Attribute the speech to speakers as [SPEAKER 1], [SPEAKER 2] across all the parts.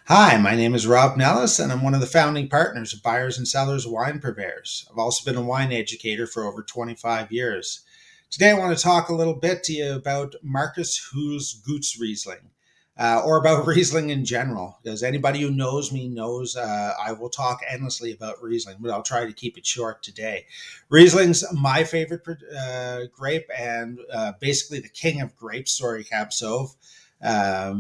[SPEAKER 1] Hi, my name is Rob Nellis, and I'm one of the founding partners of Buyers+Cellars Wine Purveyors. I've also been a wine educator for over 25 years. Today, I want to talk a little bit to you about Hյուls Riesling, or about Riesling in general, because anybody who knows me knows I will talk endlessly about Riesling, but I'll try to keep it short today. Riesling's my favorite grape and basically the king of grapes, sorry, Cab Sauv.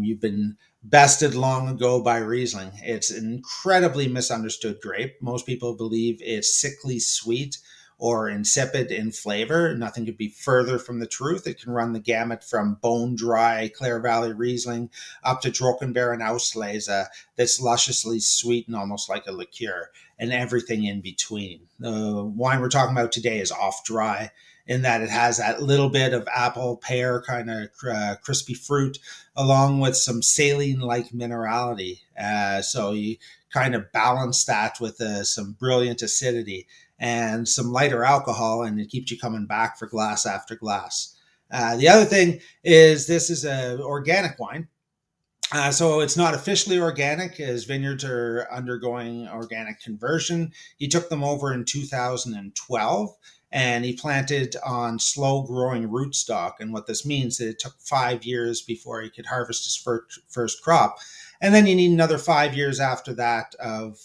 [SPEAKER 1] You've been bested long ago by Riesling. It's an incredibly misunderstood grape. Most people believe it's sickly sweet or insipid in flavor. Nothing could be further from the truth. It can run the gamut from bone dry Clare Valley Riesling up to Trockenbeeren Auslese that's lusciously sweet and almost like a liqueur, and everything in between. The wine we're talking about today is off dry in that it has that little bit of apple, pear kind of crispy fruit, along with some saline-like minerality. So you kind of balance that with some brilliant acidity and some lighter alcohol, and it keeps you coming back for glass after glass. The other thing is this is an organic wine. So it's not officially organic, as vineyards are undergoing organic conversion. He took them over in 2012 and he planted on slow growing rootstock. And what this means is it took 5 years before he could harvest his first crop. And then you need another 5 years after that of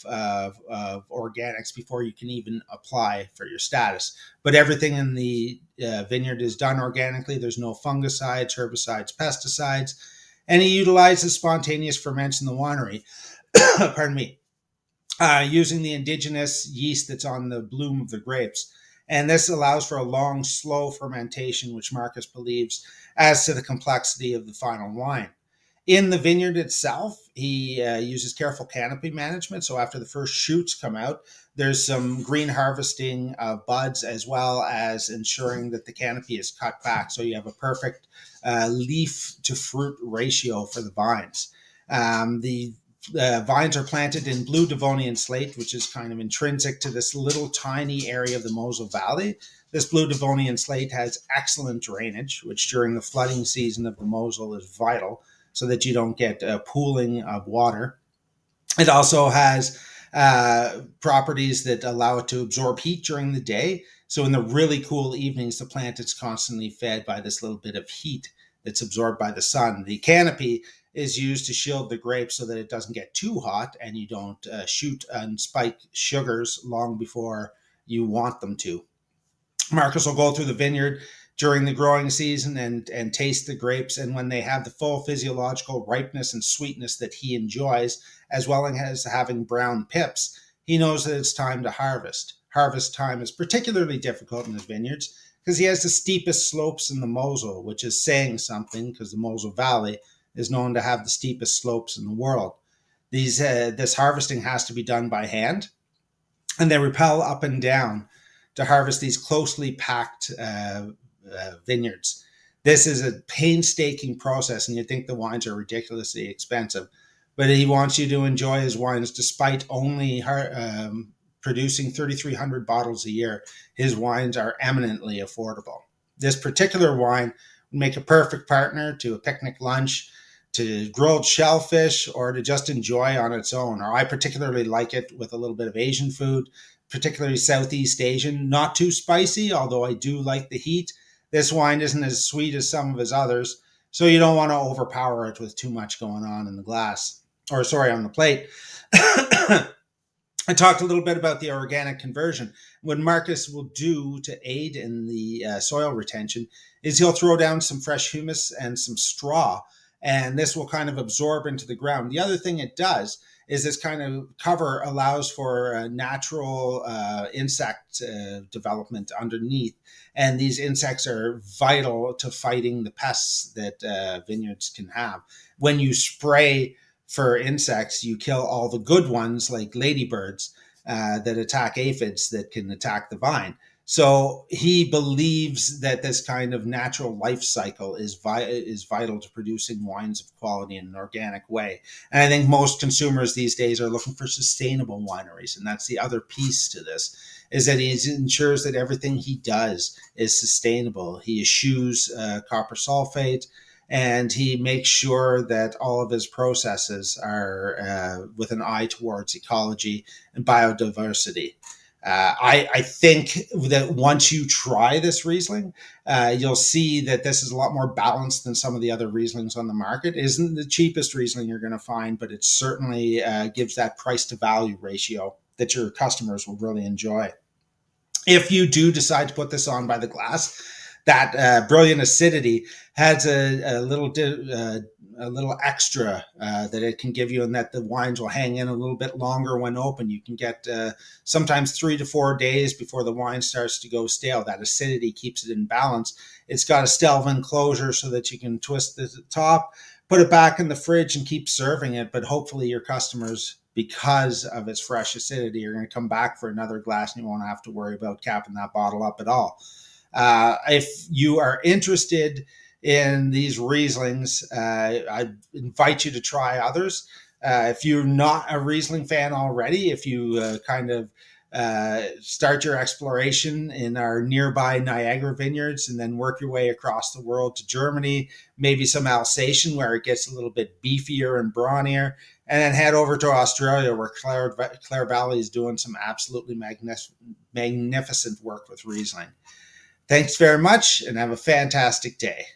[SPEAKER 1] organics before you can even apply for your status. But everything in the vineyard is done organically. There's no fungicides, herbicides, pesticides, and he utilizes spontaneous ferments in the winery. Pardon me. Using the indigenous yeast that's on the bloom of the grapes. And this allows for a long, slow fermentation, which Marcus believes adds to the complexity of the final wine. In the vineyard itself, he uses careful canopy management. So after the first shoots come out, there's some green harvesting of buds, as well as ensuring that the canopy is cut back so you have a perfect leaf to fruit ratio for the vines. The vines are planted in blue Devonian slate, which is kind of intrinsic to this little tiny area of the Mosel Valley. This blue Devonian slate has excellent drainage, which during the flooding season of the Mosel is vital so that you don't get pooling of water. It also has properties that allow it to absorb heat during the day. So in the really cool evenings, the plant is constantly fed by this little bit of heat that's absorbed by the sun. The canopy is used to shield the grapes so that it doesn't get too hot and you don't shoot and spike sugars long before you want them to. Marcus will go through the vineyard during the growing season and taste the grapes. And when they have the full physiological ripeness and sweetness that he enjoys, as well as having brown pips, he knows that it's time to harvest. Harvest time is particularly difficult in his vineyards because he has the steepest slopes in the Mosel, which is saying something because the Mosel Valley is known to have the steepest slopes in the world. This harvesting has to be done by hand, and they rappel up and down to harvest these closely packed vineyards. This is a painstaking process, and you'd think the wines are ridiculously expensive, but he wants you to enjoy his wines despite only producing 3,300 bottles a year. His wines are eminently affordable. This particular wine would make a perfect partner to a picnic lunch, to grilled shellfish, or to just enjoy on its own. Or I particularly like it with a little bit of Asian food, particularly Southeast Asian. Not too spicy, although I do like the heat. This wine isn't as sweet as some of his others, so you don't want to overpower it with too much going on in the glass, or sorry, on the plate. I talked a little bit about the organic conversion. What Marcus will do to aid in the soil retention is he'll throw down some fresh humus and some straw, and this will kind of absorb into the ground. The other thing it does is this kind of cover allows for natural insect development underneath. And these insects are vital to fighting the pests that vineyards can have. When you spray for insects, you kill all the good ones like ladybirds that attack aphids that can attack the vine. So he believes that this kind of natural life cycle is vital to producing wines of quality in an organic way. And I think most consumers these days are looking for sustainable wineries. And that's the other piece to this, is that he ensures that everything he does is sustainable. He eschews copper sulfate, and he makes sure that all of his processes are with an eye towards ecology and biodiversity. I think that once you try this Riesling, you'll see that this is a lot more balanced than some of the other Rieslings on the market. It isn't the cheapest Riesling you're going to find, but it certainly gives that price to value ratio that your customers will really enjoy. If you do decide to put this on by the glass, that brilliant acidity has a little extra that it can give you, and that the wines will hang in a little bit longer when open. You can get sometimes 3 to 4 days before the wine starts to go stale. That acidity keeps it in balance. It's got a Stelvin closure so that you can twist the top, put it back in the fridge, and keep serving it. But hopefully your customers, because of its fresh acidity, are going to come back for another glass, and you won't have to worry about capping that bottle up at all. If you are interested in these Rieslings, I invite you to try others. If you're not a Riesling fan already, if you start your exploration in our nearby Niagara vineyards and then work your way across the world to Germany, maybe some Alsatian where it gets a little bit beefier and brawnier, and then head over to Australia where Clare Valley is doing some absolutely magnificent work with Riesling. Thanks very much and have a fantastic day.